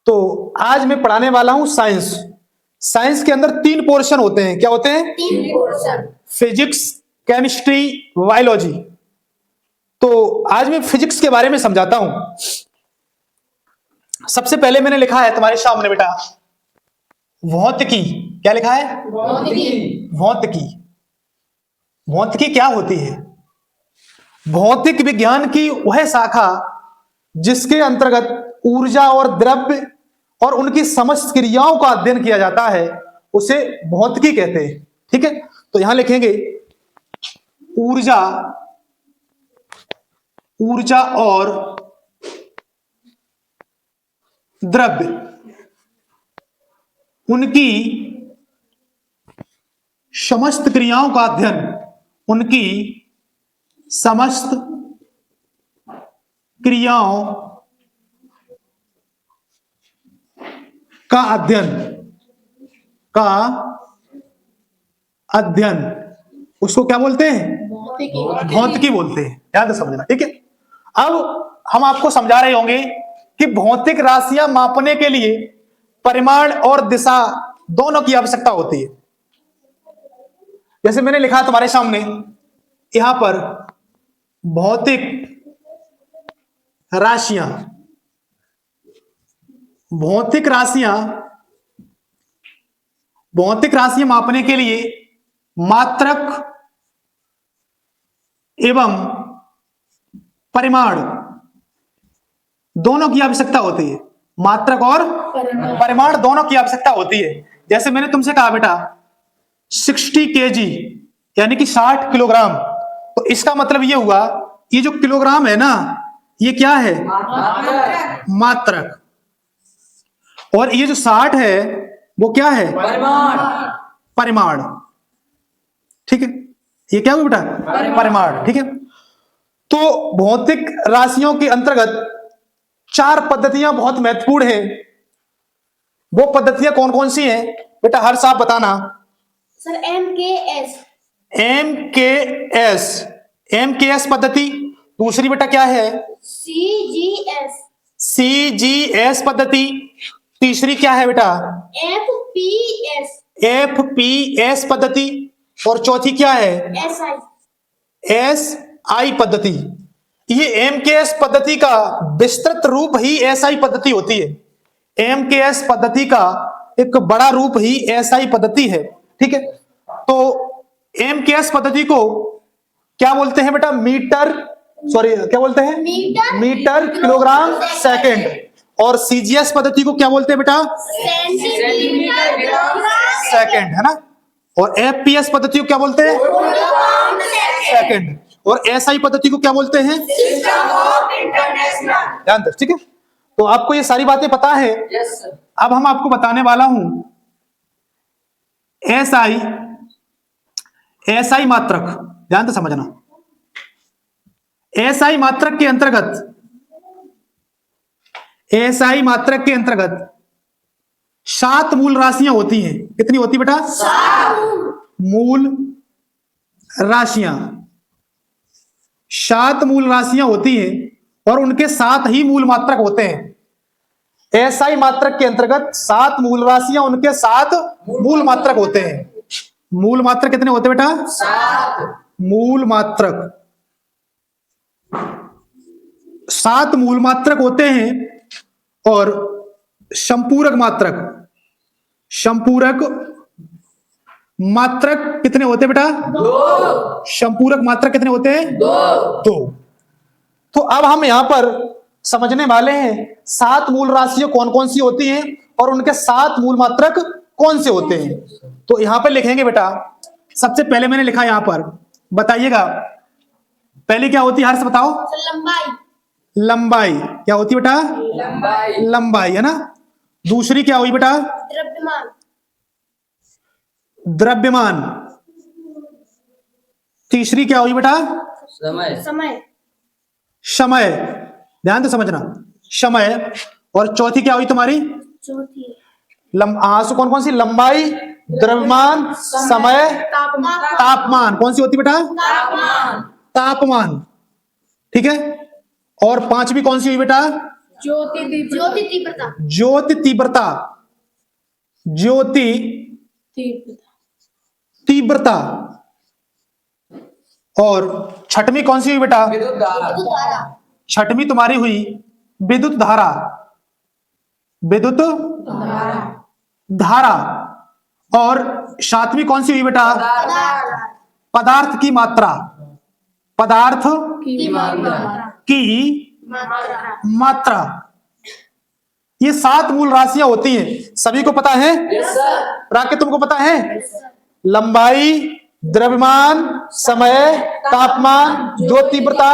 तो आज मैं पढ़ाने वाला हूं साइंस। साइंस के अंदर 3 पोर्शन होते हैं। क्या होते हैं? 3 पोर्शन। Physics, chemistry, biology. तो आज मैं फिजिक्स के बारे में समझाता हूं। सबसे पहले मैंने लिखा है तुम्हारे सामने बेटा भौतिकी। क्या लिखा है? भौतिकी। भौतिकी। भौतिकी क्या होती है? भौतिक विज्ञान की वह शाखा जिसके अंतर्गत ऊर्जा और द्रव्य और उनकी समस्त क्रियाओं का अध्ययन किया जाता है उसे भौतिकी कहते हैं। ठीक है, तो यहां लिखेंगे ऊर्जा, ऊर्जा और द्रव्य, उनकी समस्त क्रियाओं का अध्ययन, उनकी समस्त क्रियाओं का अध्ययन, का अध्ययन उसको क्या बोलते हैं? भौतिकी बोलते हैं। ध्यान से समझना। ठीक है, अब हम आपको समझा रहे होंगे कि भौतिक राशियां मापने के लिए परिमाण और दिशा दोनों की आवश्यकता होती है। जैसे मैंने लिखा तुम्हारे सामने यहां पर भौतिक राशियां, भौतिक राशियां, भौतिक राशियां मापने के लिए मात्रक एवं परिमाण दोनों की आवश्यकता होती है। मात्रक और परिमाण दोनों की आवश्यकता होती है। जैसे मैंने तुमसे कहा बेटा 60 kg यानी कि 60 किलोग्राम, तो इसका मतलब ये हुआ ये जो किलोग्राम है ना ये क्या है? मात्रक। और ये जो 60 है वो क्या है? परिमाण। ठीक है, ये क्या हुआ बेटा? परिमाण। ठीक है, तो भौतिक राशियों के अंतर्गत 4 पद्धतियां बहुत महत्वपूर्ण हैं। वो पद्धतियां कौन कौन सी हैं बेटा? हर साहब बताना। Sir MKS। MKS, MKS पद्धति। दूसरी बेटा क्या है? CGS। CGS पद्धति। तीसरी क्या है बेटा? FPS। FPS पद्धति। और चौथी क्या है? SI। SI पद्धति। ये MKS पद्धति का विस्तृत रूप ही SI पद्धति होती है। MKS पद्धति का एक बड़ा रूप ही SI पद्धति है। ठीक है, तो MKS पद्धति को क्या बोलते हैं बेटा? मीटर, सॉरी क्या बोलते हैं? Metre kilogram second. और CGS पद्धति को क्या बोलते हैं बेटा? सेंटीमीटर किलोग्राम सेकंड, है ना। और FPS पद्धति को क्या बोलते हैं? सेकंड। और SI पद्धति को क्या बोलते हैं? System of international. ध्यान दो। ठीक है, तो आपको ये सारी बातें पता है। अब हम आपको बताने वाला हूं SI मात्रक। ध्यान से समझना। SI मात्रक के अंतर्गत, SI मात्रक के अंतर्गत 7 मूल राशियां होती हैं। कितनी होती बेटा? 7 मूल राशियां। 7 मूल राशियां होती हैं और उनके 7 ही मूल मात्रक होते हैं। SI मात्रक के अंतर्गत 7 मूल राशियां, उनके 7 मूल मात्रक होते हैं। मूल मात्रक कितने होते बेटा? 7। मूल मात्रक 7 मूल मात्रक होते हैं। और संपूरक मात्रक, संपूरक मात्रक कितने होते बेटा? 2। संपूरक मात्रक कितने होते हैं? 2। तो अब हम यहां पर समझने वाले हैं 7 मूल राशियां कौन कौन सी होती हैं और उनके 7 मूल मात्रक कौन से होते हैं। तो यहां पर लिखेंगे बेटा, सबसे पहले मैंने लिखा यहां पर, बताइएगा पहले क्या होती है? हर्ष बताओ। लंबाई। लंबाई क्या होती है बेटा? लंबाई, है ना। दूसरी क्या हुई बेटा? द्रव्यमान। द्रव्यमान। तीसरी क्या हुई बेटा? समय। समय। ध्यान से समझना, समय। और चौथी क्या हुई तुम्हारी? चौथी कौन कौन सी? लंबाई, द्रव्यमान, समय, तापमान। कौन सी होती बेटा? तापमान। तापमान। ठीक है, और 5वीं कौन सी हुई बेटा? ज्योति तीव्रता ज्योति तीव्रता, ज्योति तीव्रता। और छठवीं कौन सी हुई बेटा? विद्युत धारा। छठवीं तुम्हारी हुई विद्युत धारा, विद्युत धारा। और सातवीं कौन सी हुई बेटा? पदार्थ की मात्रा, पदार्थ की मात्रा। ये 7 मूल राशियां होती हैं, सभी को पता है? राकेश तुमको पता है? लंबाई, द्रव्यमान, समय, तापमान, ज्योति तीव्रता,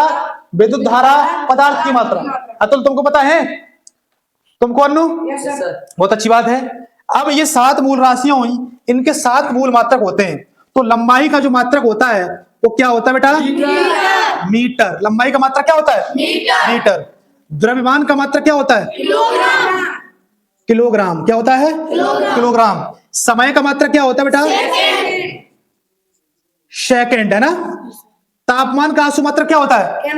विद्युत धारा, पदार्थ की मात्रा। अतुल तुमको पता है? तुमको अनु? बहुत अच्छी बात है। अब ये 7 मूल राशियां हुई, इनके 7 मूल मात्रक होते हैं। तो लंबाई का जो मात्रक होता है वो क्या होता है बेटा? मीटर। लंबाई का मात्रक क्या होता है? मीटर। द्रव्यमान का मात्रक क्या होता है? किलोग्राम। क्या होता है? किलोग्राम। समय का मात्रक क्या होता है बेटा? सेकंड, है ना? तापमान का आंसू मात्रक क्या होता है?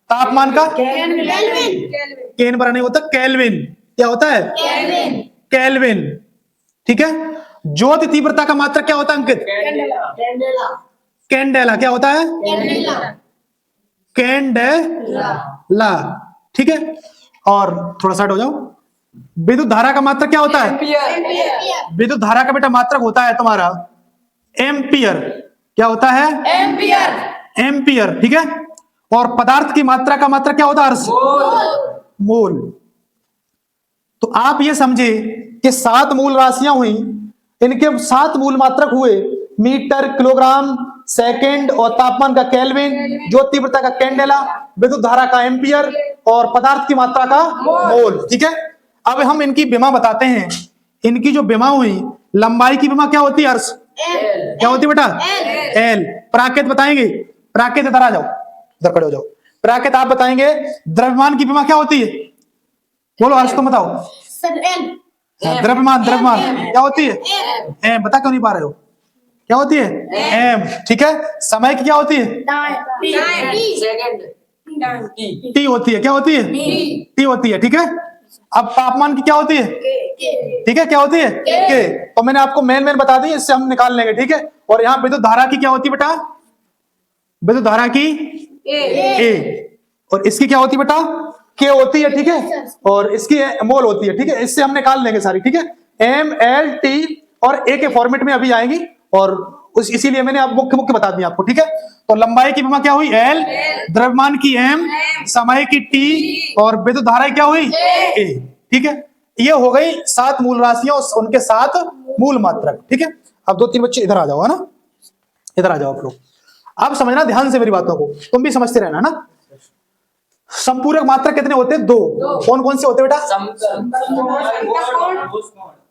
तापमान का केनबरा नहीं होता, केल्विन। क्या होता है? केल्विन। ठीक है। ज्योति तीव्रता का मात्रक क्या होता है अंकित? कैंडेला। क्या होता है? कैंडेला। ठीक है। और थोड़ा साइड हो जाओ। विद्युत धारा का मात्रक क्या होता है? विद्युत धारा का बेटा मात्रक होता है तुम्हारा एम्पियर। क्या होता है? एम्पियर। ठीक है। और पदार्थ की मात्रा का मात्रक क्या होता है? मोल। तो आप ये समझे कि 7 मूल राशियां हुई, इनके 7 मूल मात्रक हुए मीटर, किलोग्राम, सेकंड, और तापमान का केल्विन, ज्योति तीव्रता का कैंडेला, विद्युत धारा का एम्पियर, और पदार्थ की मात्रा का मोल। ठीक है। अब हम इनकी विमा बताते हैं। इनकी जो विमा हुई, लंबाई की विमा क्या होती है हर्ष? क्या होती है बेटा? एल। प्राकृत बताएंगे? प्राकृत इधर आ जाओ, इधर खड़े हो जाओ। प्राकृत आप बताएंगे द्रव्यमान की विमा क्या होती है? बोलो हर्ष, तुम बताओ। द्रव्यमान, द्रव्यमान क्या होती है? एम। बता क्यों नहीं पा रहे हो? क्या होती है? एम। ठीक है। समय की क्या होती है? टी होती है। क्या होती है? टी होती है। ठीक है। अब तापमान की क्या होती है? ठीक है। क्या होती है? के। तो मैंने आपको मेन बता दी, इससे हम निकाल लेंगे। ठीक है। और यहाँ विद्युत धारा की क्या होती है बेटा? विद्युत धारा की ए। और इसकी क्या होती है बेटा? के होती है। ठीक है। और इसकी मोल होती है। ठीक है। इससे हम निकाल लेंगे सारी। ठीक है। एम, एल, टी और ए के फॉर्मेट में अभी आएंगी, और इसीलिए मैंने आप मुख्य मुख्य बता दिया आपको। ठीक है। तो लंबाई की विमा क्या हुई? एल। द्रव्यमान की एम, समय की टी, और विद्युत धारा क्या हुई? ए। ठीक है। ये हो गई 7 मूल राशियां, उनके 7 मूल मात्रक। ठीक है। अब 2-3 बच्चे इधर आ जाओ, है ना? इधर आ जाओ आप लोग। अब समझना ध्यान से मेरी बातों को, तुम भी समझते रहना ना। संपूरक मात्रक कितने होते हैं? 2। कौन कौन से होते हैं बेटा?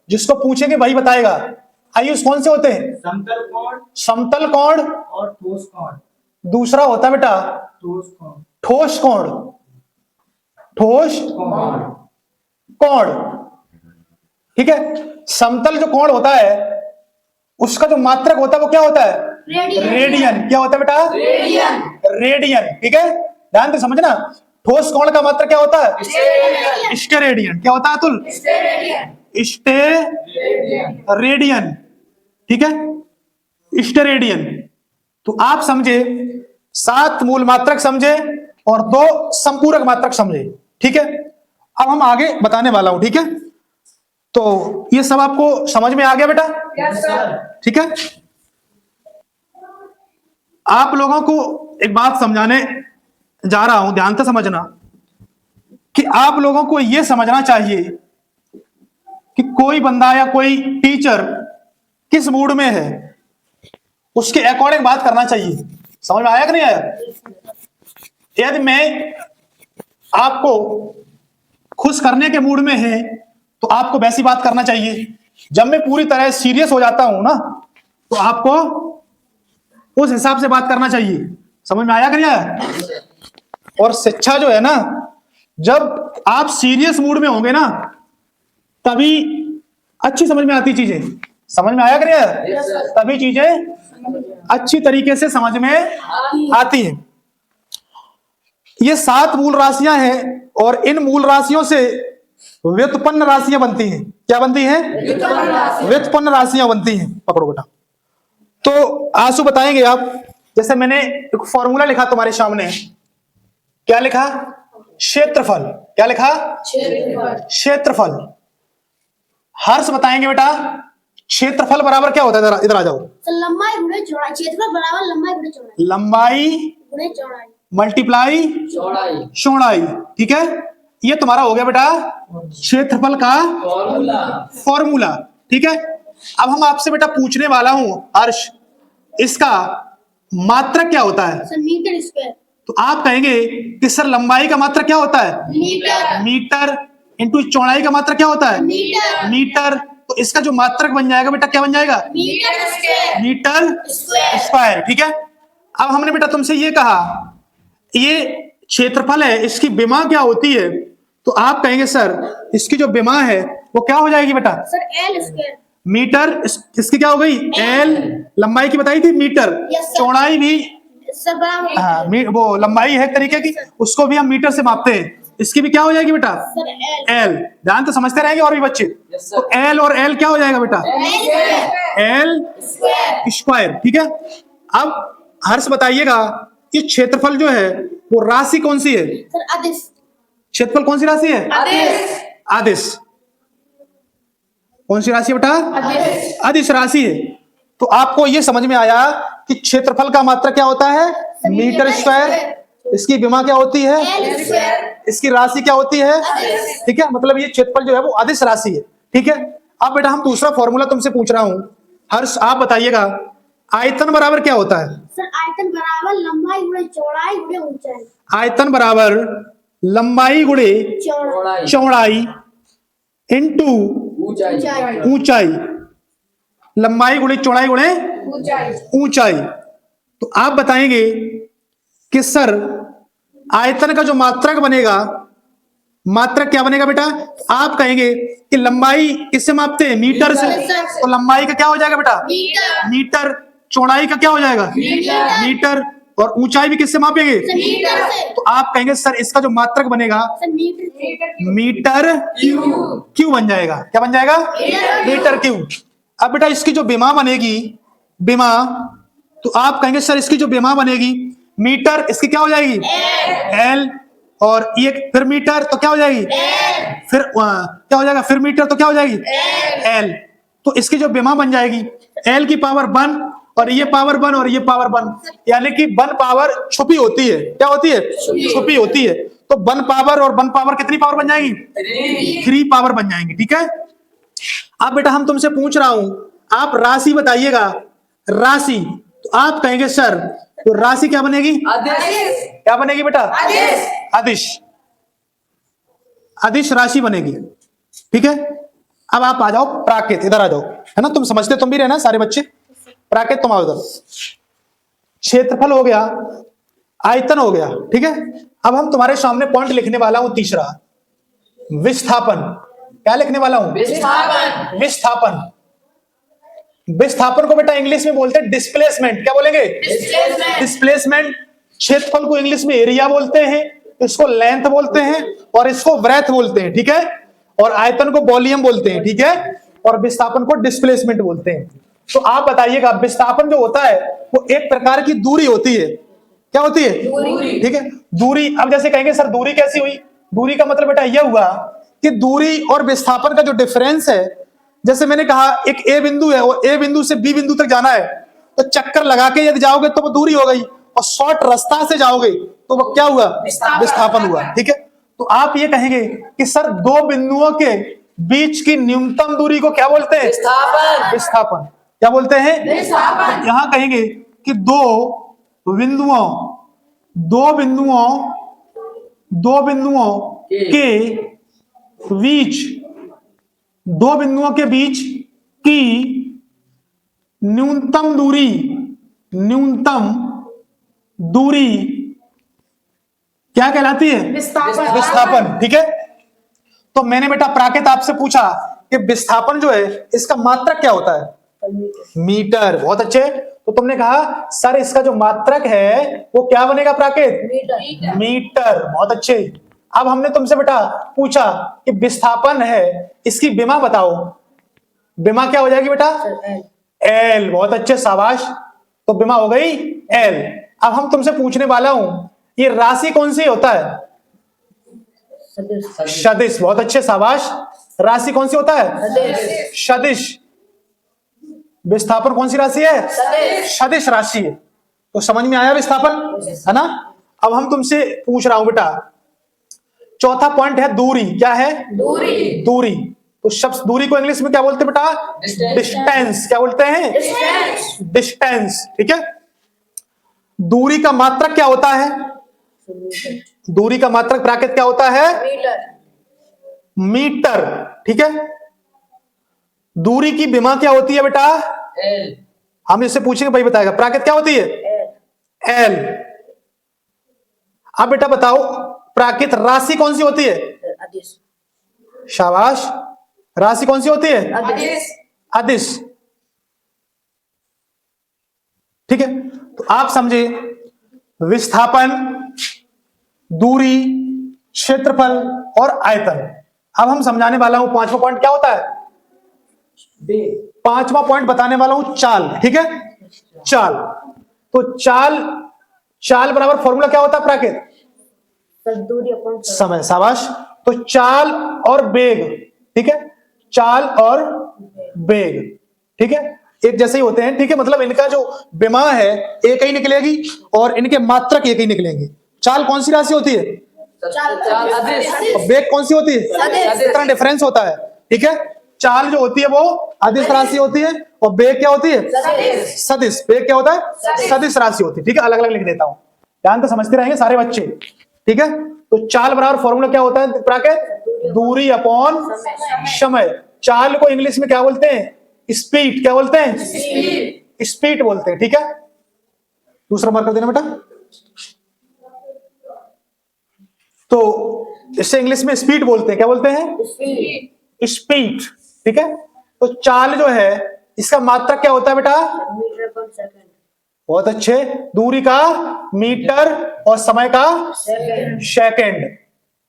जिसको पूछेंगे वही बताएगा। आयुष कौन से होते हैं? समतल कोण और ठोस कोण। दूसरा होता है बेटा ठोस कोण। ठोस कोण। ठीक है। समतल जो कोण होता है उसका जो मात्रक होता है वो क्या होता है? रेडियन। क्या होता है बेटा? रेडियन। ठीक है। ध्यान से समझना। ठोस कोण का मात्रक क्या होता है? स्टेरेडियन। क्या होता है अतुल? स्टेरेडियन। ठीक है। स्टेरेडियन। तो आप समझे 7 मूल मात्रक समझे और 2 संपूरक मात्रक समझे। ठीक है। अब हम आगे बताने वाला हूं। ठीक है। तो ये सब आपको समझ में आ गया बेटा? Yes sir. ठीक है। आप लोगों को एक बात समझाने जा रहा हूं, ध्यान से समझना कि आप लोगों को यह समझना चाहिए कि कोई बंदा या कोई टीचर किस मूड में है, उसके अकॉर्डिंग बात करना चाहिए। समझ में आया कि नहीं आया? यदि मैं आपको खुश करने के मूड में है तो आपको वैसी बात करना चाहिए। जब मैं पूरी तरह सीरियस हो जाता हूं ना तो आपको उस हिसाब से बात करना चाहिए। समझ में आया कि नहीं आया? और शिक्षा जो है ना, जब आप सीरियस मूड में होंगे ना तभी अच्छी समझ में आती चीजें। समझ में आया कि नहीं आया? तभी चीजें अच्छी तरीके से समझ में आती हैं। ये 7 मूल राशियां हैं और इन मूल राशियों से व्युत्पन्न राशियां बनती हैं। क्या बनती हैं? व्युत्पन्न राशियां बनती हैं। पकड़ो बेटा। तो आंसू बताएंगे आप। जैसे मैंने एक फॉर्मूला लिखा तुम्हारे सामने, क्या लिखा? क्षेत्रफल। क्या लिखा? क्षेत्रफल। हर्ष बताएंगे बेटा, क्षेत्रफल बराबर क्या होता है? इधर आ जाओ। लंबाई गुणे चौड़ाई। क्षेत्रफल बराबर लंबाई गुणे चौड़ाई। लंबाई गुणे चौड़ाई मल्टीप्लाई चौड़ाई। ठीक है, ये तुम्हारा हो गया बेटा क्षेत्रफल का फॉर्मूला। ठीक है, अब हम आपसे बेटा पूछने वाला हूं हर्ष, इसका मात्रक क्या होता है? Sir metre square. तो आप कहेंगे कि सर लंबाई का मात्रक क्या होता है? मीटर। मीटर इंटू चौड़ाई का मात्रक क्या होता है? मीटर। मीटर। तो इसका जो मात्रक बन जाएगा बेटा क्या बन जाएगा? Metre square. Metre square. ठीक है, अब हमने बेटा तुमसे ये कहा ये क्षेत्रफल है, इसकी विमा क्या होती है? तो आप कहेंगे सर इसकी जो विमा है वो क्या हो जाएगी बेटा? Sir L square. मीटर। इसकी क्या हो गई? एल। लंबाई की बताई थी मीटर, Yes, sir. चौड़ाई भी सर बराबर। हाँ वो लंबाई है एक तरीके की, उसको भी हम मीटर से मापते हैं। इसकी भी क्या हो जाएगी बेटा? Sir L. एल। ध्यान तो समझते रहेंगे और भी बच्चे। तो एल और एल क्या हो जाएगा बेटा? L square. ठीक है, अब हर्ष बताइएगा ये क्षेत्रफल जो है वो राशि कौन सी है? सर अदिश। क्षेत्रफल कौन सी राशि है? आदिश। कौन सी राशि है बेटा? अदिश राशि है। तो आपको ये समझ में आया कि क्षेत्रफल का मात्रक क्या होता है? Metre square. इसकी विमा क्या होती है? L square. इसकी राशि क्या होती है? ठीक है, मतलब ये क्षेत्रफल जो है वो अदिश राशि है। ठीक है, अब बेटा हम दूसरा फॉर्मूला तुमसे पूछ रहा हूं हर्ष, आप बताइएगा आयतन बराबर क्या होता है? सर आयतन बराबर लंबाई गुणे चौड़ाई गुणे ऊंचाई। आयतन बराबर लंबाई गुणे चौड़ाई चौड़ाई इंटू ऊंचाई। ऊंचाई। लंबाई गुणे चौड़ाई गुणे ऊंचाई। तो आप बताएंगे कि सर आयतन का जो मात्रक बनेगा, मात्रक क्या बनेगा बेटा? आप कहेंगे कि लंबाई किससे मापते हैं? मीटर से। तो लंबाई का क्या हो जाएगा बेटा? मीटर। मीटर। चौड़ाई का क्या हो जाएगा? मीटर। और ऊंचाई भी किससे मापेंगे? मीटर से। तो आप कहेंगे सर इसका जो मात्रक बनेगा सर मीटर। मीटर क्यू बन जाएगा। क्या बन जाएगा? Metre cube. अब बेटा इसकी जो विमा बनेगी, विमा, तो आप कहेंगे सर इसकी जो विमा बनेगी मीटर, इसकी क्या हो जाएगी? एल। और ये फिर मीटर तो क्या हो जाएगी? फिर क्या हो जाएगा? फिर मीटर तो क्या हो जाएगी? एल। तो इसकी जो विमा बन जाएगी एल की पावर 1 और ये पावर 1 और ये पावर 1, यानी कि 1 पावर छुपी होती है। क्या होती है? छुपी होती है। तो 1 पावर और 1 पावर कितनी पावर बन जाएगी? 3 पावर बन जाएंगी। ठीक है, अब बेटा हम तुमसे पूछ रहा हूं, आप राशि बताइएगा। राशि, तो आप कहेंगे सर तो राशि क्या बनेगी? क्या बनेगी बेटा? अदिश। अदिश राशि बनेगी। ठीक है, अब आप आ जाओ प्राकृत। इधर आ जाओ, है ना, तुम समझते तुम भी रहना सारे बच्चे। प्राकृत तुम आओ इधर। क्षेत्रफल हो गया, आयतन हो गया। ठीक है, अब हम तुम्हारे सामने पॉइंट लिखने वाला हूं तीसरा, विस्थापन। क्या लिखने वाला हूं? विस्थापन। विस्थापन को बेटा इंग्लिश में बोलते हैं डिस्प्लेसमेंट। क्या बोलेंगे? डिस्प्लेसमेंट। क्षेत्रफल को इंग्लिश में एरिया बोलते हैं, इसको लेंथ बोलते हैं और इसको ब्रेथ बोलते हैं। ठीक है, और आयतन को वॉल्यूम बोलते हैं। ठीक है, और विस्थापन को डिस्प्लेसमेंट बोलते हैं। तो आप बताइएगा विस्थापन जो होता है वो एक प्रकार की दूरी होती है। क्या होती है? ठीक है, दूरी। अब जैसे कहेंगे सर दूरी कैसी हुई? दूरी का मतलब बेटा यह हुआ कि दूरी और विस्थापन का जो डिफरेंस है, जैसे मैंने कहा एक ए बिंदु है और ए बिंदु से बी बिंदु तक जाना है, तो चक्कर लगा के यदि जाओगे तो वो दूरी हो गई, और शॉर्ट रास्ता से जाओगे तो वो क्या हुआ? विस्थापन हुआ। ठीक है, तो आप ये कहेंगे कि सर दो बिंदुओं के बीच की न्यूनतम दूरी को क्या बोलते हैं? विस्थापन। क्या बोलते हैं? यहां कहेंगे कि दो बिंदुओं के बीच की न्यूनतम दूरी क्या कहलाती है? विस्थापन। ठीक है, तो मैंने बेटा प्राकृत आपसे पूछा कि विस्थापन जो है इसका मात्रक क्या होता है? मीटर। बहुत अच्छे। तो तुमने कहा सर इसका जो मात्रक है वो क्या बनेगा प्राकृत? मीटर। बहुत अच्छे। अब हमने तुमसे बेटा पूछा कि विस्थापन है, इसकी विमा बताओ। विमा क्या हो जाएगी बेटा? एल। बहुत अच्छे, शाबाश। तो विमा हो गई एल। अब हम तुमसे पूछने वाला हूं, ये राशि कौन सी होता है? सदिश। बहुत अच्छे, शाबाश। राशि कौन सी होता है? सदिश। विस्थापन कौन सी राशि है? सदिश राशि है। तो समझ में आया विस्थापन, है ना? अब हम तुमसे पूछ रहा हूं बेटा, चौथा पॉइंट है दूरी। क्या है? दूरी। दूरी। तो शब्द दूरी को इंग्लिश में क्या बोलते हैं बेटा? डिस्टेंस। क्या बोलते हैं? डिस्टेंस। ठीक है। दूरी का मात्रक क्या होता है? दूरी का मात्रक प्राकृत क्या होता है? मीटर। ठीक है। दूरी की विमा क्या होती है बेटा? एल। हम इससे पूछेंगे, भाई बताएगा। प्राकृत क्या होती है? एल। अब बेटा बताओ, प्राकृत राशि कौन सी होती है? शाबाश। राशि कौन सी होती है? अदिश। ठीक है। तो आप समझे विस्थापन, दूरी, क्षेत्रफल और आयतन। अब हम समझाने वाला हूं पांचवा पॉइंट क्या होता है? पांचवा पॉइंट बताने वाला हूं चाल। ठीक है। चाल। तो चाल बराबर फॉर्मूला क्या होता है प्राकृत? समय। शाबाश। तो चाल और वेग। ठीक है। चाल और वेग, ठीक है, एक जैसे ही होते हैं। ठीक है। मतलब इनका जो विमा है एक ही निकलेगी और इनके मात्रक एक ही निकलेंगे। चाल कौन सी राशि होती है? वेग कौन सी होती है? इतना डिफरेंस होता है। ठीक है। चाल जो होती है वो अदिश राशि होती है और वेग क्या होती है? सदिश। वेग क्या होता है? सदिश राशि होती है। ठीक है। अलग अलग लिख देता हूं, ध्यान तो समझते रहेंगे सारे बच्चे। ठीक है। तो चाल बराबर फॉर्मूला क्या होता है प्राकृत? दूरी अपॉन समय। चाल को इंग्लिश में क्या बोलते हैं? स्पीड। क्या बोलते हैं? स्पीड बोलते हैं। ठीक है। दूसरा मार्क कर देना बेटा। तो इससे इंग्लिश में स्पीड बोलते हैं। क्या बोलते हैं? स्पीड। ठीक है। तो चाल जो है इसका मात्रक क्या होता है बेटा? बहुत अच्छे। दूरी का मीटर और समय का सेकंड।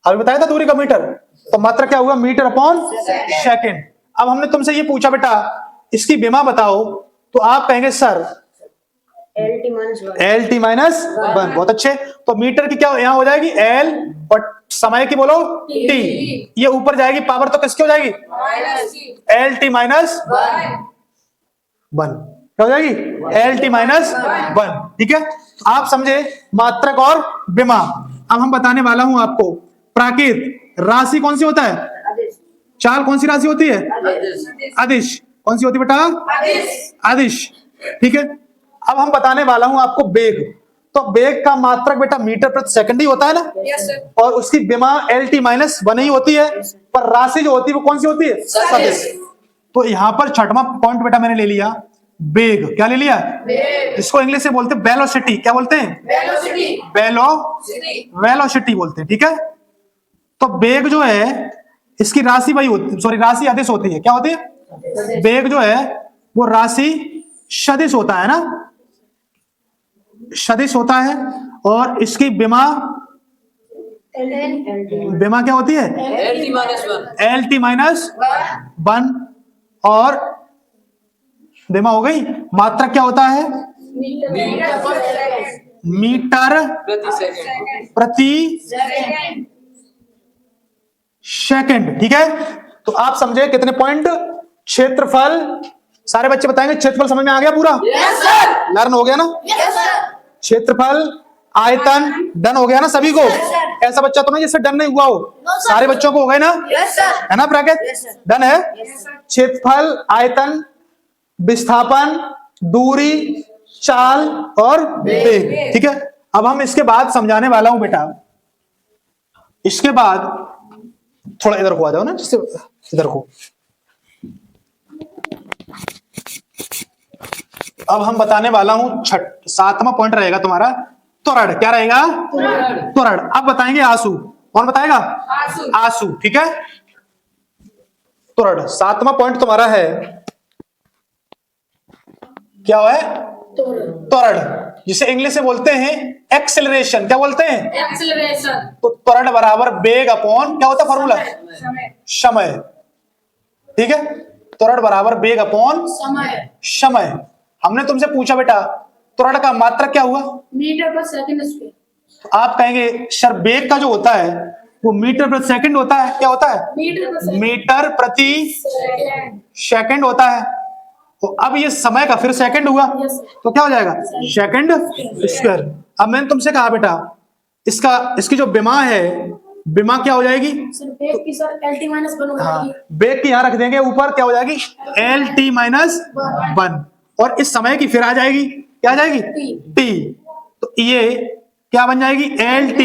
अभी बताया था दूरी का मीटर, तो मात्रक क्या होगा? Metre upon second. अब हमने तुमसे ये पूछा बेटा इसकी विमा बताओ, तो आप कहेंगे sir L T minus one. बहुत अच्छे। तो मीटर की क्या यहां हो जाएगी? एल, और समय की बोलो टी। ये ऊपर जाएगी पावर तो किसकी हो जाएगी? L T minus one. क्या हो जाएगी? L T minus one. ठीक है। तो आप समझे मात्रक और विमा। अब हम बताने वाला हूं आपको प्राकृत राशि कौन सी होता है? चाल कौन सी राशि होती है? अदिश। कौन सी होती है बेटा? अदिश। ठीक है। अब हम बताने वाला हूं आपको वेग। तो वेग का मात्रक बेटा मीटर प्रति सेकंड ही होता है ना? और उसकी विमा एल टी माइनस वन ही होती है, पर राशि जो होती है वो कौन सी होती है? सदिश। तो यहां पर छठवां पॉइंट बेटा मैंने ले लिया वेग। क्या ले लिया? इसको इंग्लिश से बोलते हैं वेलोसिटी। क्या बोलते हैं? वेलोसिटी बोलते हैं। ठीक है। तो वेग जो है इसकी राशि वही होती, सॉरी राशि अदिश होती है। क्या होती है? वेग जो है वो राशि सदिश होता है ना, सदिश होता है। और इसकी विमा क्या होती है? L T minus one. और विमा हो गई। मात्रक क्या होता है? मीटर प्रति सेकंड। ठीक है। तो आप समझे कितने पॉइंट? क्षेत्रफल, सारे बच्चे बताएंगे क्षेत्रफल समझ में आ गया पूरा? लर्न हो गया ना? क्षेत्रफल, आयतन डन हो गया ना सभी को? ऐसा बच्चा तो नहीं जिससे डन नहीं हुआ हो? सारे बच्चों को हो गए ना? है ना प्राकृत? डन है। क्षेत्रफल, आयतन, विस्थापन, दूरी, चाल और वेग। ठीक है। अब हम इसके बाद समझाने वाला हूं बेटा, इसके बाद थोड़ा इधर को आ जाओ ना, जिससे इधर को। अब हम बताने वाला हूं सातवां पॉइंट रहेगा तुम्हारा त्वरण। क्या रहेगा? त्वरण। अब बताएंगे आंसू। कौन बताएगा? आंसू। ठीक है। त्वरण सातवां पॉइंट तुम्हारा है। क्या है? त्वरण। जिसे इंग्लिश में बोलते हैं एक्सेलरेशन। क्या बोलते हैं? एक्सेलरेशन। तो त्वरण बराबर वेग अपॉन क्या होता है फॉर्मूला? समय। ठीक है, त्वरण बराबर वेग अपॉन समय। हमने तुमसे पूछा बेटा त्वरण का मात्रक क्या हुआ? मीटर पर सेकंड स्क्वायर। आप कहेंगे सर वेग का जो होता है वो मीटर प्रति सेकंड होता है। क्या होता है? मीटर प्रति सेकंड होता है। तो अब ये समय का फिर सेकंड हुआ तो क्या हो जाएगा? Second square. अब मैंने तुमसे कहा बेटा इसकी जो विमा है, विमा क्या हो जाएगी? सर वेग की सर LT माइनस 1 हो हाँ, जाएगी। वेग की यहां रख देंगे ऊपर, क्या हो जाएगी? LT minus 1। और इस समय की फिर आ जाएगी, क्या आ जाएगी? T। तो ये क्या बन जाएगी? LT।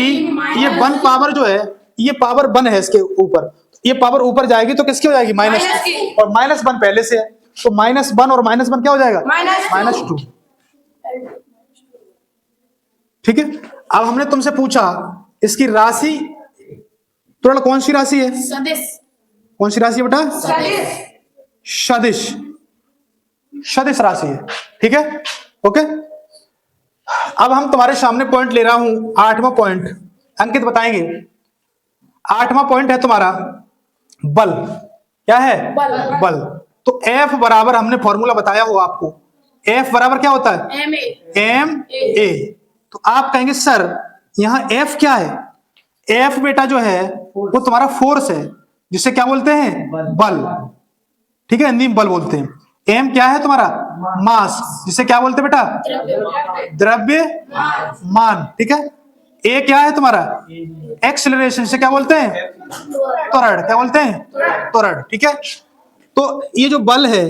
ये 1 पावर जो है, ये पावर 1 है इसके ऊपर, ये पावर ऊपर जाएगी तो किसकी हो जाएगी? माइनस की। और -1 पहले से है तो -1 और -1 क्या हो जाएगा? -2। ठीक है, अब हमने तुमसे पूछा इसकी राशि, त्वरण कौन सी राशि है? सदिश। कौन सी राशि है बेटा? सदिश। सदिश राशि है। ठीक है, ओके। अब हम तुम्हारे सामने पॉइंट ले रहा हूं, 8वां पॉइंट अंकित बताएंगे। 8वां पॉइंट है तुम्हारा बल। क्या है? बल। तो F बराबर हमने फॉर्मूला बताया हो आपको, F बराबर क्या होता है? ma। तो आप कहेंगे सर यहां F क्या है? F बेटा जो है वो तुम्हारा फोर्स है, जिसे क्या बोलते हैं? बल। ठीक है, हिंदी में बल बोलते हैं। M क्या है तुम्हारा? मास, जिसे क्या बोलते हैं बेटा? द्रव्यमान। ठीक है, A क्या है तुम्हारा? एक्सेलरेशन, से क्या बोलते हैं? त्वरण। क्या बोलते हैं? त्वरण। ठीक है, तो ये जो बल है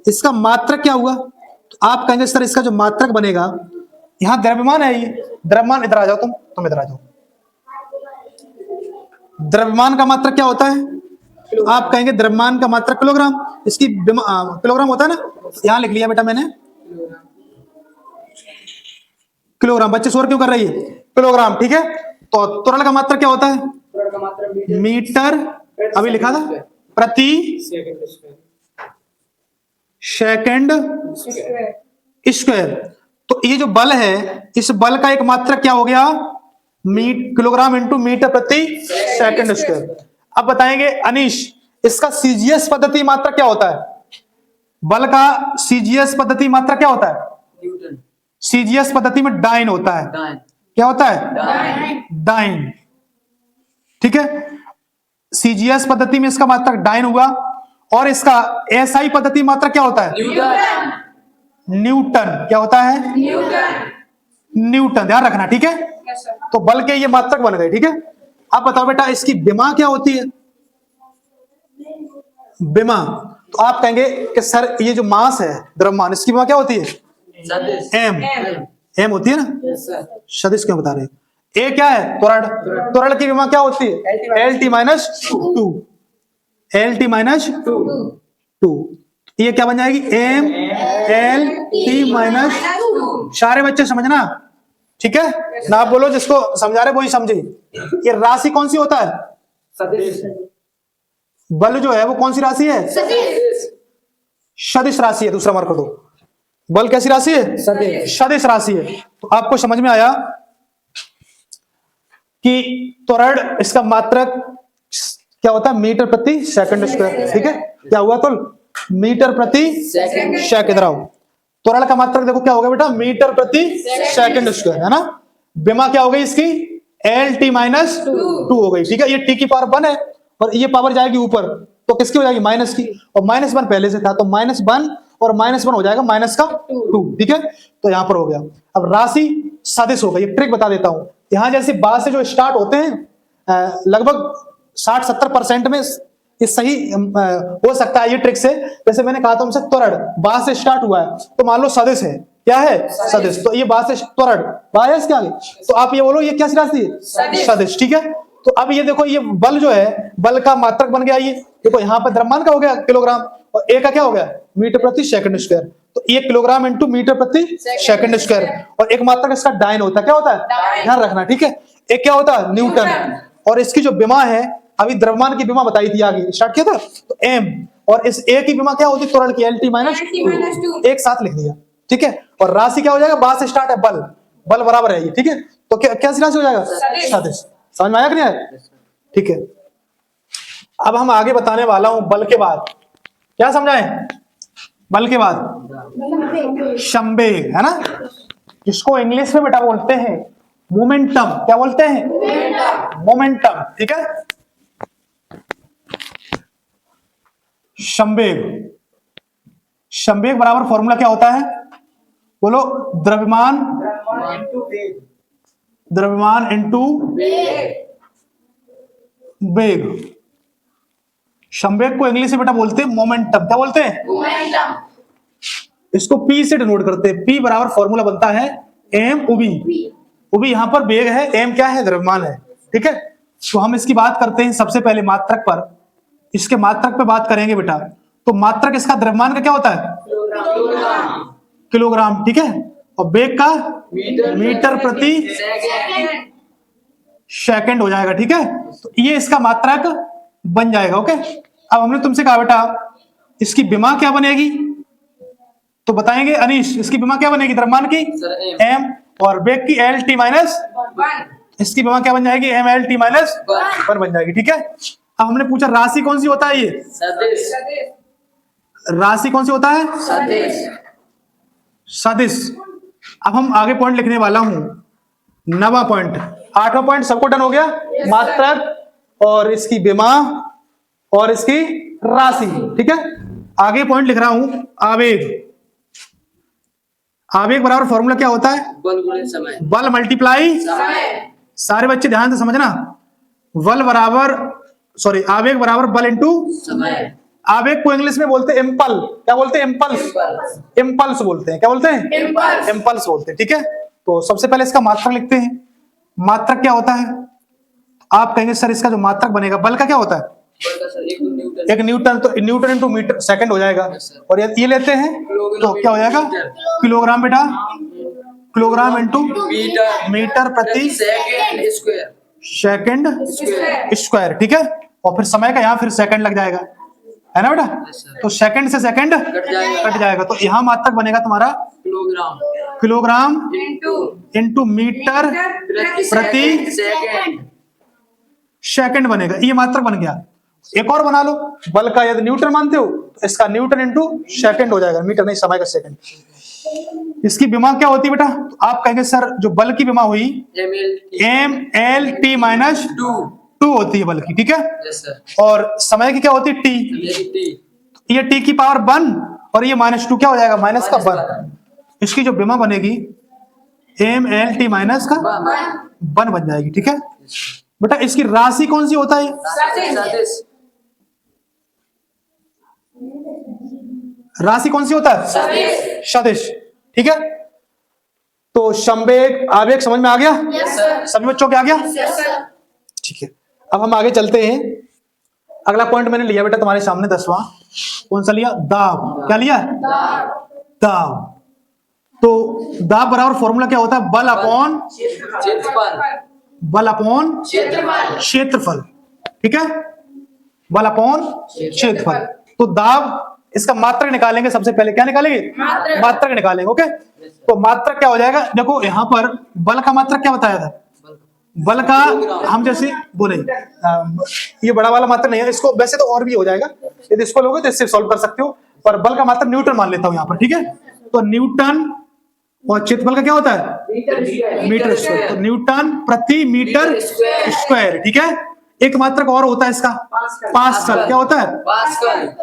इसका मात्रक क्या हुआ? तो आप कहेंगे सर इसका जो मात्रक बनेगा, यहां द्रव्यमान है, ये द्रव्यमान, इधर आ जाओ, तुम इधर आ जाओ। द्रव्यमान का मात्रक क्या होता है? तो आप कहेंगे द्रव्यमान का मात्रक किलोग्राम। इसकी किलोग्राम होता है ना, यहां लिख लिया बेटा मैंने किलोग्राम। बच्चे शोर क्यों कर रही है? किलोग्राम। ठीक है, तो त्वरण का मात्रक क्या होता है? मीटर, अभी लिखा था, प्रति सेकंड स्क्वायर। तो ये जो बल है, इस बल का एक मात्रक क्या हो गया? किलोग्राम इंटू मीटर प्रति सेकंड स्क्वायर। अब बताएंगे अनीश इसका सीजीएस पद्धति मात्रक क्या होता है? बल का सीजीएस पद्धति मात्रक क्या होता है? सीजीएस पद्धति में डाइन होता है। क्या होता है? डाइन। ठीक है, सीजीएस पद्धति में इसका मात्रक डाइन हुआ। और इसका एसआई पद्धति मात्रक क्या होता है? न्यूटन। क्या होता है? न्यूटन। ध्यान रखना। ठीक है, तो बल के ये मात्रक बन गए। ठीक है, अब बताओ बेटा इसकी विमा क्या होती है? विमा, तो आप कहेंगे कि सर ये जो मास है द्रव्यमान, इसकी विमा क्या होती है? एम होती है ना। सदिश क्यों बता रहे? ए क्या है? त्वरण। त्वरण की विमा क्या होती है? LT minus 2। LT minus 2। ये क्या बन जाएगी? MLT minus 2। सारे बच्चे समझना। ठीक है ना, आप बोलो जिसको समझा रहे वही समझे। ये राशि कौन सी होता है? सदिश। बल जो है वो कौन सी राशि है? सदिश राशि है। दूसरा मार्क कर दो। बल कैसी राशि है? सदिश राशि है। तो आपको समझ में आया कि त्वरण इसका मात्रक क्या होता है? मीटर प्रति सेकंड स्क्वायर। ठीक है, क्या हुआ? तो मीटर प्रति सेकंड। रहो, त्वरण का मात्रक देखो क्या होगा बेटा? मीटर प्रति सेकंड स्क्वायर, है ना। विमा क्या हो गई इसकी? LT माइनस 2 हो गई। ठीक है, ये T की पावर 1 है और ये पावर जाएगी ऊपर तो किसकी हो जाएगी? माइनस की। और -1 पहले से था तो -1 और -1 हो जाएगा -2। ठीक है, तो यहां पर हो गया। अब राशि सदिश हो गई। एक ट्रिक बता देता हूं, यहां जैसे बा से जो स्टार्ट होते हैं लगभग 60-70% में ये सही हो सकता है। ये ट्रिक से, जैसे मैंने कहा था तुमसे त्वरण बा से स्टार्ट हुआ है तो मान लो सदिश है। क्या है? सदिश। तो ये बा से त्वरण बा है इसके आगे, तो आप ये बोलो ये क्या राशि है? सदिश। ठीक है, तो अब ये देखो ये बल जो है, बल का मात्रक बन गया। ये देखो यहाँ पर द्रव्यमान का हो गया किलोग्राम और ए का क्या हो गया? मीटर प्रति सेकंड स्क्वायर। तो ये किलोग्राम इंटू मीटर प्रति सेकंड स्क्वायर। और एक मात्रक इसका डाइन होता है। क्या होता है? ध्यान रखना। ठीक है, एक क्या होता है? न्यूटन। और इसकी जो विमा है, अभी द्रव्यमान की विमा बताई थी, आगे स्टार्ट किया था, तो M। और इस A की विमा क्या होती? त्वरण की LT माइनस 2। एक साथ लिख दिया। ठीक है। और राशि क्या हो जाएगा, बा से स्टार्ट है, बल, बल बराबर है ये, ठीक है। तो क्या कैसी राशि हो जाएगा, सदिश। समझ में आया कि नहीं आया, ठीक है। अब हम आगे बताने वाला हूं बल के बाद क्या समझाएं, बल के बाद संवेग, है ना, जिसको इंग्लिश में बेटा बोलते हैं मोमेंटम। क्या बोलते हैं, मोमेंटम, ठीक है। संवेग, संवेग बराबर फॉर्मूला क्या होता है, बोलो, द्रव्यमान, द्रव्यमान इनटू वेग। संवेग को इंग्लिश में बेटा बोलते हैं मोमेंटम। क्या बोलते हैं, मोमेंटम। इसको पी से डिनोट करते हैं, पी बराबर फॉर्मूला बनता है एम उबी। उबी यहां पर वेग है, एम क्या है, द्रव्यमान है, ठीक है। तो हम इसकी बात करते हैं सबसे पहले मात्रक पर, इसके मात्रक पे बात करेंगे बेटा। तो मात्रक इसका द्रव्यमान का क्या होता है, किलोग्राम, ठीक है। और वेग का मीटर प्रति सेकंड हो जाएगा, ठीक है। तो ये इसका मात्रक बन जाएगा, ओके। अब हमने तुमसे कहा बेटा इसकी विमा क्या बनेगी, तो बताएंगे अनीश, इसकी विमा क्या बनेगी, द्रव्यमान की एम, और वेग की एल टी माइनस, इसकी विमा क्या बन जाएगी, एम एल टी माइनस 1 बन जाएगी, ठीक है। अब हमने पूछा राशि कौन सी होता है, ये राशि कौन सी होता है, सदिश। अब हम आगे पॉइंट लिखने वाला हूं, 9वां पॉइंट। 8वां पॉइंट सबको डन हो गया, मात्रक और इसकी विमा और इसकी राशि, ठीक है। आगे पॉइंट लिख रहा हूं, आवेग। आवेग बराबर फॉर्मूला क्या होता है, बल गुणे समय, बल मल्टीप्लाई समय। सारे बच्चे ध्यान से समझना, बल बराबर सॉरी आवेग बराबर बल इंटू समय। आवेग को इंग्लिश में बोलते हैं इम्पल। क्या बोलते हैं, इम्पल्स, इम्पल्स बोलते हैं। क्या बोलते हैं, इम्पल्स बोलते हैं, ठीक है। तो सबसे पहले इसका मात्रक लिखते हैं। मात्रक क्या होता है, आप कहेंगे सर इसका जो मात्रक बनेगा बल का क्या होता है, बल का सर 1 न्यूटन, 1 न्यूटन, तो न्यूटन इंटू मीटर सेकंड हो जाएगा। और ये लेते हैं तो क्या हो जाएगा, किलोग्राम बेटा, किलोग्राम इंटू मीटर, मीटर प्रति सेकंड स्क्वायर, सेकंड स्क्वायर, ठीक है। और फिर समय का यहाँ फिर सेकंड लग जाएगा, है ना बेटा। तो सेकंड से सेकंड कट जाएगा, तो यहाँ मात्रक बनेगा तुम्हारा kilogram, kilogram into into metre प्रति सेकंड, सेकंड बनेगा, ये मात्रक बन गया। एक और बना लो, बल का यदि न्यूटन मानते हो तो इसका न्यूटन इंटू सेकंड हो जाएगा, मीटर नहीं, समय का सेकंड। इसकी विमा क्या होती है बेटा, तो आप कहेंगे सर जो बल की विमा हुई एम एल टी माइनस 2 होती है बल की, ठीक है। Yes sir. और समय की क्या होती है, टी। ये टी की पावर 1 और ये -2 क्या हो जाएगा, माइनस का 1। इसकी जो विमा बनेगी एम एल टी माइनस का 1 बन जाएगी, ठीक है बेटा। इसकी राशि कौन सी होता है, सदिश, राशि कौन सी होता है, सदिश, ठीक है। तो संवेग आवेग समझ में आ गया, सभी बच्चों के आ गया, ठीक है। अब हम आगे चलते हैं। अगला पॉइंट मैंने लिया बेटा तुम्हारे सामने 10वां, कौन सा लिया, दाब। क्या लिया, दाब। तो दाब बराबर फॉर्मूला क्या होता है, बल अपॉन क्षेत्रफल, बल अपॉन क्षेत्रफल, क्षेत्रफल, ठीक है, बल अपॉन क्षेत्रफल। तो दाब इसका मात्रक निकालेंगे सबसे पहले, क्या निकालेंगे, मात्रक निकालेंगे, ओके। तो मात्रक क्या हो जाएगा, देखो यहाँ पर बल का मात्रक क्या बताया था, बल का हम जैसे बोले ये बड़ा वाला मात्रक नहीं है, इसको वैसे तो और भी हो जाएगा, यदि इसको लोगे तो इससे सॉल्व कर सकते हो, पर बल का मात्रक न्यूटन मान लेता हूं यहाँ पर, ठीक है। तो न्यूटन और क्षेत्रफल का क्या होता है, मीटर स्क्वायर। तो न्यूटन प्रति मीटर स्क्वायर, ठीक है। एक मात्रक और होता है इसका, पास्कल। क्या होता है,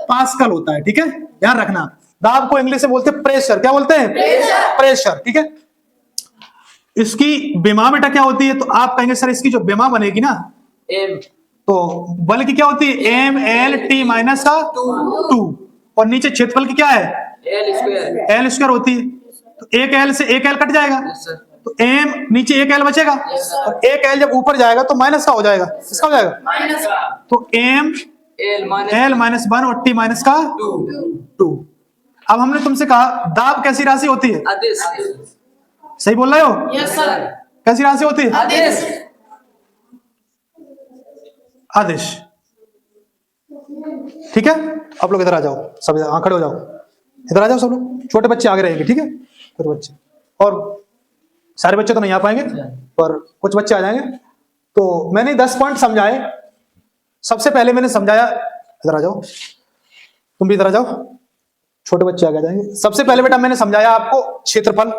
पास्कल होता है, ठीक है, ध्यान रखना। दाब को इंग्लिश में बोलते हैं प्रेशर। क्या बोलते हैं, प्रेशर, ठीक है। इसकी विमा बेटा क्या होती है, तो आप कहेंगे सर इसकी जो विमा बनेगी ना एम, तो बल की क्या होती है, एम एल टी माइनस का 2, और नीचे क्षेत्रफल की क्या है, एल स्क्वायर, एल स्क्वायर होती है। तो एक एल से एक एल कट जाएगा, यस सर, तो एम नीचे एक एल बचेगा, और एक एल जब ऊपर जाएगा तो माइनस का हो जाएगा, किसका हो जाएगा, माइनस का, तो एम एल माइनस 1 और टी माइनस का 2। अब हमने तुमसे कहा दाब कैसी राशि होती है, आदेश, सही बोल रहे हो, यस सर, कैसी राशि होती है, आदेश, आदेश, ठीक है। आप लोग इधर आ जाओ, सब इधर खड़े हो जाओ, इधर आ जाओ सब लोग, छोटे बच्चे आगे रहेंगे, ठीक है। कुछ बच्चे, और सारे बच्चे तो नहीं आ पाएंगे पर कुछ बच्चे आ जाएंगे। तो मैंने 10 पॉइंट समझाए। सबसे पहले मैंने समझाया, इधर आ जाओ, तुम भी इधर आ जाओ, छोटे बच्चे आगे आ जाएंगे। सबसे पहले बेटा मैंने समझाया आपको क्षेत्रफल,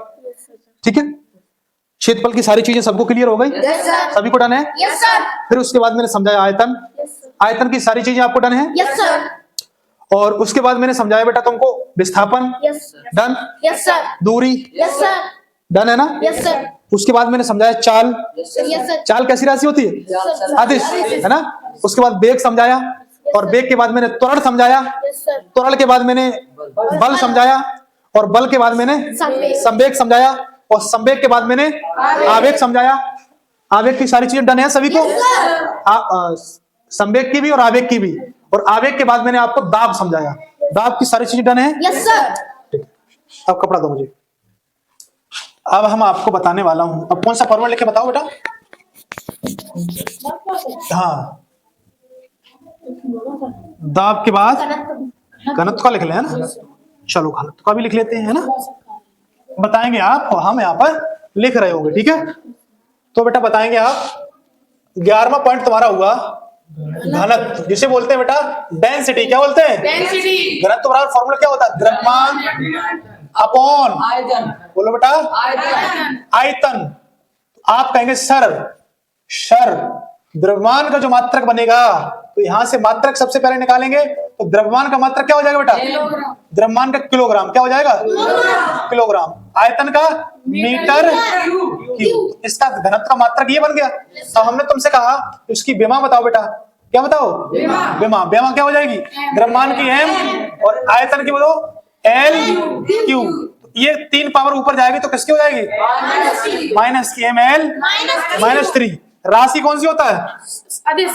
ठीक है। क्षेत्रफल की सारी चीजें सबको क्लियर हो गई, यस सर, सभी को डन है। यस सर, फिर उसके बाद मैंने समझाया आयतन, आयतन की सारी चीजें आपको डन है। यस सर, और उसके बाद मैंने समझाया बेटा तुमको विस्थापन, यस डन, यस सर, दूरी, यस सर, डन है ना। यस सर, उसके बाद मैंने समझाया चाल, यस सर, चाल कैसी राशि होती है, अदिश, है ना। उसके बाद वेग समझाया, और वेग के बाद मैंने त्वरण समझाया, यस सर, त्वरण के बाद मैंने बल समझाया, और बल के बाद मैंने संवेग। संवेग समझाया, और संवेग के बाद मैंने आवेग समझाया। आवेग की सारी चीजें डन है सभी को, संवेग की भी और आवेग की भी। और आवेग के बाद मैंने आपको दाब समझाया, दाब की सारी चीजें डन है। यस सर, ठीक है, अब कपड़ा दो मुझे। अब हम आपको बताने वाला हूं, अब कौन सा फॉर्मूला लिखे बताओ बेटा। हाँ, दाब के बाद घनत्व का लिख ले, है ना। चलो घनत्व का भी लिख लेते हैं, है ना। बताएंगे आप, हम यहाँ पर लिख रहे होंगे, ठीक है। तो बेटा बताएंगे आप, 11वां पॉइंट तुम्हारा हुआ घनत्व, जिसे बोलते हैं बेटा डेंसिटी। क्या बोलते हैं? डेंसिटी। घनत्व बराबर फॉर्मूला क्या होता है? द्रव्यमान अपॉन, आयतन, बोलो बेटा, आयतन, आयतन। आप कहेंगे सर, सर द्रव्यमान का जो मात्रक बनेगा, तो यहां से मात्रक सबसे पहले निकालेंगे, तो द्रव्यमान का मात्रक क्या हो जाएगा बेटा? द्रव्यमान का किलोग्राम। क्या हो जाएगा? किलोग्राम। आयतन का मीटर क्यूब। इसका घनत्व का मात्रक ये बन गया। तो हमने तुमसे कहा इसकी विमा बताओ बेटा। क्या बताओ? विमा। विमा क्या हो जाएगी? द्रव्यमान की एम और आयतन की बोलो एल क्यूब। ये 3 पावर ऊपर जाएगी तो किसकी हो जाएगी? माइनस की एम एल -3। राशि कौन सी होता है? आदेश।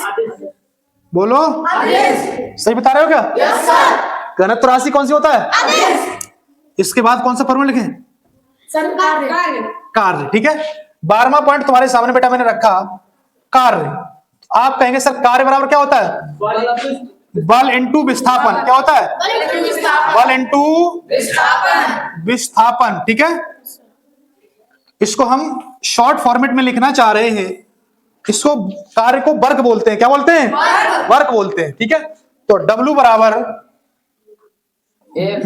बोलो, सही बता रहे हो क्या? यस सर, घनत्व राशि कौन सी होता है? इसके बाद कौन सा फॉर्मूला लिखें? सरकार, कार्य, ठीक है। 12वां पॉइंट तुम्हारे सामने बेटा मैंने रखा, कार्य। आप कहेंगे सर कार्य बराबर क्या होता है? बल इंटू विस्थापन। क्या होता है? बल इंटू विस्थापन, ठीक है। इसको हम शॉर्ट फॉर्मेट में लिखना चाह रहे हैं। इसको कार्य को वर्क बोलते हैं। क्या बोलते हैं? वर्क बोलते हैं, ठीक है। तो W बराबर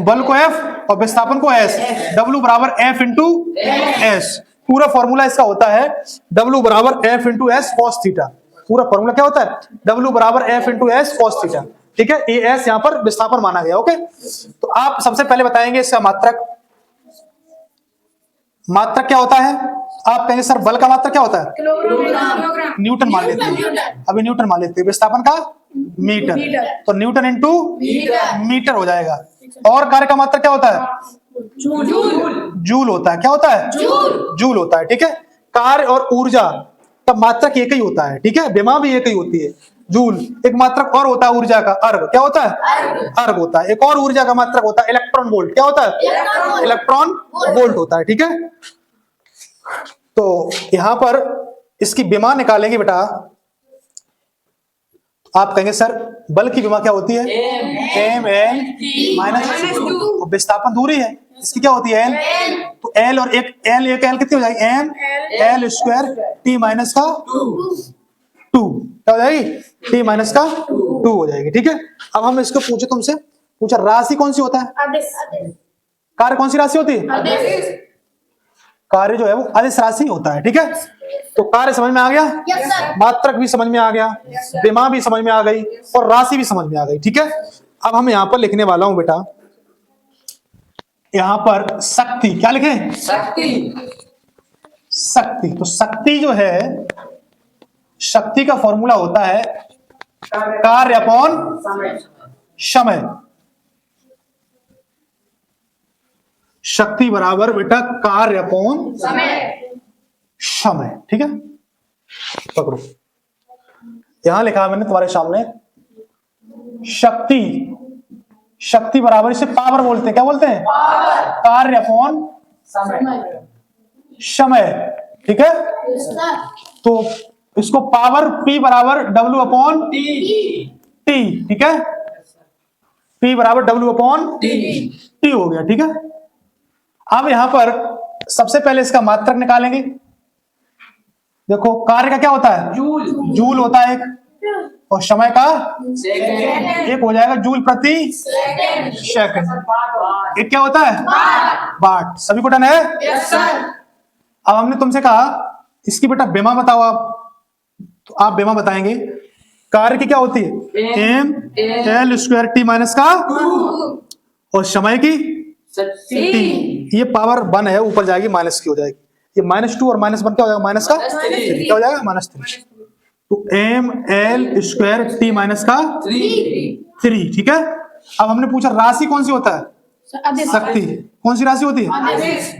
बल को F और विस्थापन को S, W बराबर F इंटू S। पूरा फॉर्मूला इसका होता है W बराबर F into S cos theta. पूरा फॉर्मूला क्या होता है? W बराबर F into S cos theta, ठीक है। ये S यहाँ पर विस्थापन माना गया, ओके। तो आप सबसे पहले बताएंगे इसका मात्रक। मात्रक क्या होता है? आप कहेंगे सर बल का मात्रक क्या होता है? किलोग्राम। न्यूटन मान लेते हैं, अभी न्यूटन मान लेते हैं। विस्थापन का मीटर, तो न्यूटन इंटू मीटर हो जाएगा। और कार्य का मात्रक क्या होता है? जूल होता है। क्या होता है? जूल होता है, ठीक है। कार्य और ऊर्जा का मात्रक एक ही होता है, ठीक है। विमा भी एक ही होती है, जूल। एक मात्रक और होता है ऊर्जा का, अर्ग। क्या होता है? अर्ग होता है। एक और ऊर्जा का मात्रक होता है इलेक्ट्रॉन वोल्ट। क्या होता है? इलेक्ट्रॉन वोल्ट होता है, ठीक है। तो यहां पर इसकी विमा निकालेंगे बेटा। आप कहेंगे सर बल की विमा क्या होती है? M L -2। विस्थापन दूरी है, इसकी क्या होती है? एल। तो एल और एक एल कितनी हो जाएगी? M L square T minus का 2। क्या हो जाएगी? टी माइनस का 2 हो जाएगी, ठीक है। अब हम इसको पूछे तुमसे, पूछा राशि कौन सी होता है? आदेश, कार्य कौन सी राशि होती है? आदेश, कार्य जो है वो अदिश राशि होता है, ठीक है। तो कार्य समझ में आ गया, यस सर, मात्रक भी समझ में आ गया, विमा भी समझ में आ गई, और राशि भी समझ में आ गई, ठीक है। अब हम यहां पर लिखने वाला हूं बेटा, यहां पर शक्ति। क्या लिखें? शक्ति, शक्ति। तो शक्ति जो है, शक्ति का फॉर्मूला होता है कार्य अपॉन समय। शक्ति बराबर बेटा कार्य अपॉन समय, ठीक है। पकड़ो, यहां लिखा मैंने तुम्हारे सामने शक्ति। शक्ति बराबर इसे पावर बोलते हैं। क्या बोलते हैं? कार्य अपॉन समय, ठीक है। तो इसको पावर P बराबर W अपॉन T, ठीक है। P बराबर W अपॉन T हो गया, ठीक है। अब यहां पर सबसे पहले इसका मात्रक निकालेंगे। देखो कार्य का क्या होता है, जूल जूल होता है एक, और समय का सेकंड एक हो जाएगा जूल प्रति सेकंड। एक क्या होता है, वाट। सभी को डन है। Yes sir. अब हमने तुमसे कहा इसकी बेटा बेमा बताओ आप, तो आप बेमा बताएंगे। कार्य की क्या होती है, M L square T minus का, और समय की टी। ये पावर 1 है, ऊपर जाएगी माइनस की हो जाएगी। ये -2 और -1 क्या हो जाएगा, माइनस का -3 क्या हो जाएगा, -3। तो M L square T minus का 3। ठीक है। अब हमने पूछा राशि कौन सी होता है, आदेश। शक्ति। कौन सी राशि होती है, आदेश।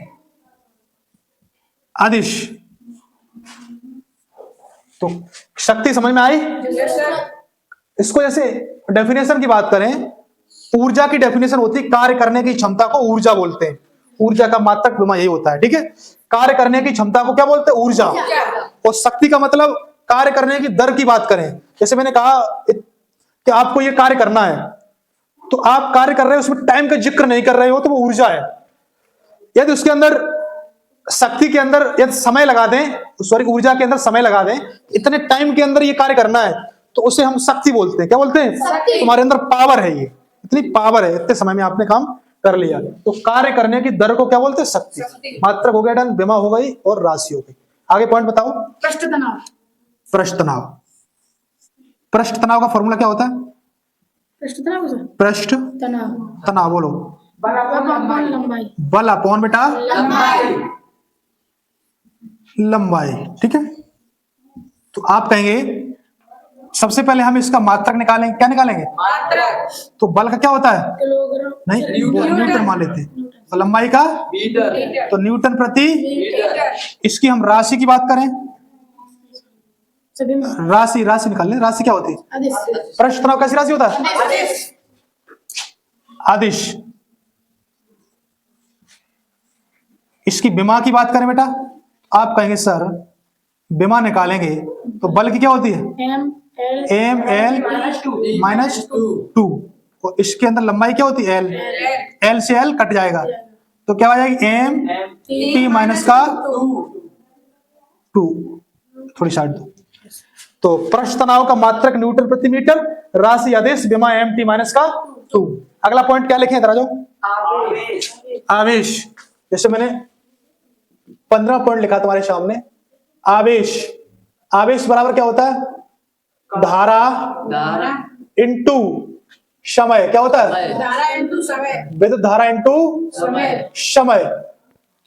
आदिश। तो शक्ति समझ में आई। Yes sir. इसको जैसे डेफिनेशन की बात करें, ऊर्जा की डेफिनेशन होती है कार्य करने की क्षमता को ऊर्जा बोलते हैं। ऊर्जा का मात्रक विमा यही होता है। ठीक है। कार्य करने की क्षमता को क्या बोलते हैं, ऊर्जा। और शक्ति का मतलब कार्य करने की दर की बात करें, जैसे मैंने कहा कि आपको ये कार्य करना है, तो आप कार्य कर रहे हो, उसमें टाइम का जिक्र नहीं कर रहे हो, तो वो ऊर्जा है। यदि उसके अंदर शक्ति के अंदर यदि समय लगा दें, सॉरी ऊर्जा के अंदर समय लगा दें, इतने टाइम के अंदर ये कार्य करना है, तो उसे हम शक्ति बोलते हैं। क्या बोलते हैं, शक्ति। तुम्हारे अंदर पावर है, ये इतनी पावर है, इतने समय में आपने काम कर लिया। तो कार्य करने की दर को क्या बोलते हैं, शक्ति। मात्रक हो गया डन, विमा हो गई और राशि हो गई। आगे पॉइंट बताओ। पृष्ठ तनाव। पृष्ठ तनाव। पृष्ठ तनाव का फॉर्मूला क्या होता है, पृष्ठ तनाव सर। पृष्ठ तनाव तनाव बोलो। अपॉन लंबाई। बल अपॉन बेटा लंबाई। ठीक है। तो आप कहेंगे सबसे पहले हम इसका मात्रक निकालेंगे। क्या निकालेंगे, मात्रक तो बल का क्या होता है, किलोग्राम। नहीं न्यूटन मान लेते हैं। तो लंबाई का मीटर तो न्यूटन प्रति। मीटर इसकी हम राशि की बात करें, सभी में राशि निकाल लें। राशि क्या होती है, आदेश। पृष्ठ तनाव कैसी राशि होता है, आदेश। आदिश। इसकी विमा की बात करें बेटा, आप कहेंगे सर विमा निकालेंगे तो बल की क्या होती है, एम एल -2। और इसके अंदर लंबाई क्या होती है, एल से एल कट जाएगा, तो क्या हो जाएगी, एम टी माइनस का 2। थोड़ी साइड दो। तो पृष्ठ तनाव का मात्रक न्यूटन प्रति मीटर, राशि आदेश विमा एम टी माइनस का 2। अगला पॉइंट क्या लिखे, इधर आ जाओ। आवेश। जैसे मैंने 15 पॉइंट लिखा तुम्हारे सामने। आवेश, आवेश बराबर क्या होता है, धारा धारा इंटू समय। क्या होता है, धारा इंटू समय। विद्युत धारा इंटू समय।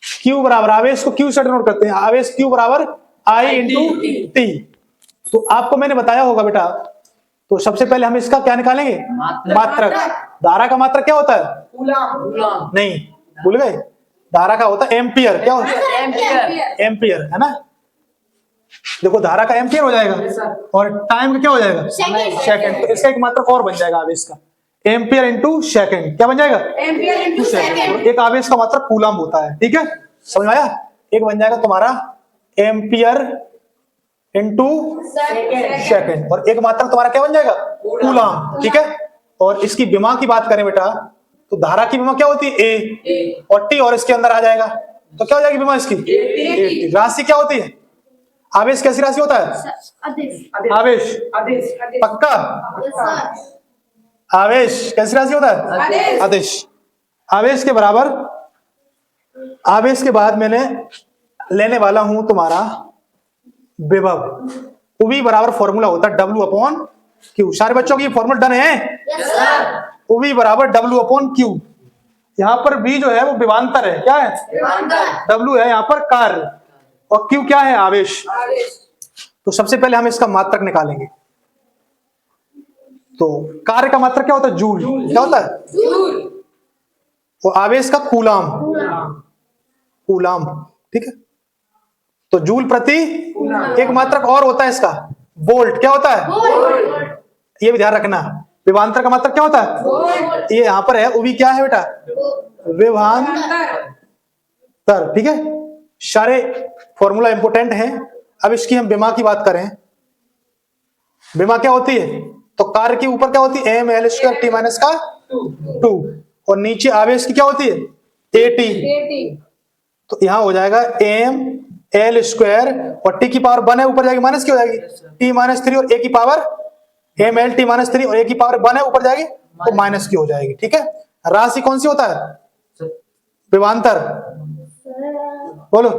क्यू बराबर, आवेश को क्यू से डिनोट करते हैं, आवेश क्यू बराबर आई इंटू टी। तो आपको मैंने बताया होगा बेटा, तो सबसे पहले हम इसका क्या निकालेंगे, मात्रक। धारा का मात्रक क्या होता है, कूलम नहीं भूल गए, धारा का होता है एम्पियर। क्या होता है, एम्पियर एम्पियर, है ना। देखो धारा का एम्पियर हो जाएगा और टाइम का क्या हो जाएगा, सेकंड। तो इसका एक मात्रक और बन जाएगा आवेश का, एम्पियर इंटू सेकंड। क्या बन जाएगा, एम्पियर इंटू सेकंड। एक आवेश का मात्रक कूलम होता है। ठीक है, समझ में आया। एक बन जाएगा तुम्हारा एम्पियर इंटू सेकंड, और एक मात्रक तुम्हारा क्या बन जाएगा, कूलम। ठीक है। और इसकी विमा की बात करें बेटा, तो धारा की विमा क्या होती है, ए, और टी, और इसके अंदर आ जाएगा, तो क्या हो जाएगी विमा इसकी, AT। राशि क्या होती है, आवेश कैसी राशि होता है, आदेश। आवेश पक्का, यस सर। आवेश कैसी राशि होता है, आदेश। आदेश। आवेश के बराबर, आवेश के बाद मैंने लेने वाला हूं तुम्हारा विभव। उवी बराबर फॉर्मूला होता है W/Q। सारे बच्चों की ये फॉर्मूला डन है, यस सर। उवी बराबर W/Q। यहाँ पर V जो है वो विभवांतर है, क्या है, W है यहाँ पर कार्य, और Q क्या है, आवेश। तो सबसे पहले हम इसका मात्रक निकालेंगे। तो कार्य का मात्रक क्या होता है, जूल। क्या होता है, और आवेश का कूलाम, कूलाम। ठीक है। तो जूल प्रति, एक मात्रक और होता है इसका, वोल्ट। क्या होता है, ये भी ध्यान रखना। विभवांतर का मात्रक क्या होता है, ये यहां पर है, उवी क्या है बेटा, विभवांतर। ठीक है। सारे फॉर्मूला इंपोर्टेंट हैं। अब इसकी हम विमा की बात करें, विमा क्या होती है, तो कार्य के ऊपर क्या होती है, M L square T minus का 2, और नीचे आवेश की क्या होती है, AT, 80 तो यहां हो जाएगा एम एल स्क्वायर और टी की पावर 1 है, ऊपर जाएगी माइनस की हो जाएगी टी माइनस 3 और ए की power M L T minus 3 और ए की पावर 1 है, ऊपर जाएगी तो माइनस की हो जाएगी। ठीक है, राशि कौन सी होता है? विभवांतर। बोलो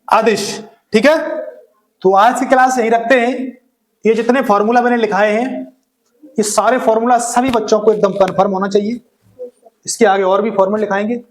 आदिश। ठीक है, तो आज की क्लास यही रखते हैं। ये जितने फॉर्मूला मैंने लिखाए हैं ये सारे फॉर्मूला सभी बच्चों को एकदम कंफर्म होना चाहिए। इसके आगे और भी फॉर्मूला लिखाएंगे।